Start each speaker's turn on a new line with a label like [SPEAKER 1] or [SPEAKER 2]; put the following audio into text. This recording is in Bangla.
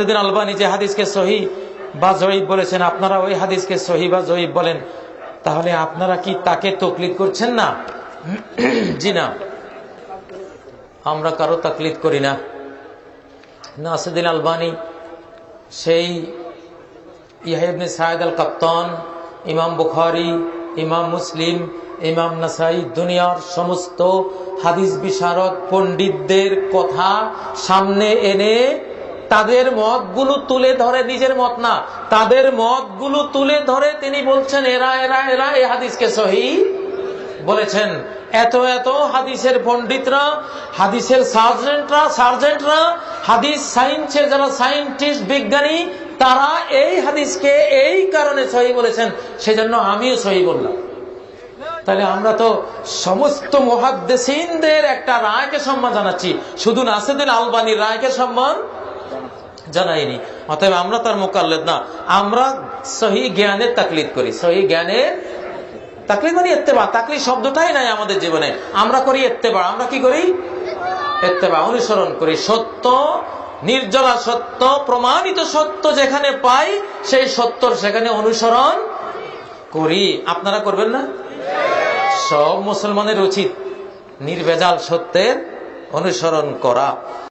[SPEAKER 1] নাসিরউদ্দিন আলবানী যে হাদিসকে সহি বা জয়ীফ বলেছেন, আপনারা ওই হাদিসকে সহি বা জয়ীফ বলেন, তাহলে আপনারা কি তাকে তাকলিদ করছেন না? জি না, আমরা কারো তাকলিদ করি না। নাসিরউদ্দিন আলবানী সেই ইয়াহয়া ইবনে সাঈদ আল কাত্তান, ইমাম বুখারী, ইমাম মুসলিম, ইমাম নাসাই, দুনিয়ার সমস্ত হাদিস বিশারদ পণ্ডিতদের কথা সামনে এনে তাদের মতগুলো তুলে ধরে, নিজের মত না, তাদের মতগুলো তুলে ধরে তিনি বলছেন এরা এরা এরা এই হাদিসকে সহি বলেছেন। এত এত হাদিসের পণ্ডিতরা, হাদিসের সার্জেন্টরা, হাদিস সায়েন্সের যারা সায়েন্টিস্ট, বিজ্ঞানী, তারা এই হাদিসকে এই কারণে সহি বলেছেন, সেজন্য আমিও সহি বললাম। তাহলে আমরা তো সমস্ত মুহাদ্দিসিনদের একটা রায়কে সম্মান জানাচ্ছি, শুধু নাসিরউদ্দিন আলবানীর রায়কে সম্মান জানাইনি। অতএব আমরা তার মুকাল্লিদ না, আমরা সহি জ্ঞানের তাকলিদ করি। সহি জ্ঞানের তাকলিদ মানে ইত্তেবা। তাকলিদ শব্দটাই নাই আমাদের জীবনে, আমরা করি ইত্তেবা। আমরা কি করি? ইত্তেবা, অনুসরণ করি। সত্য, নির্জলা সত্য, প্রমাণিত সত্য যেখানে পাই, সেই সত্যর সেখানে অনুসরণ করি। আপনারা করবেন না? সব মুসলমানের উচিত নির্ভেজাল সত্যের অনুসরণ করা।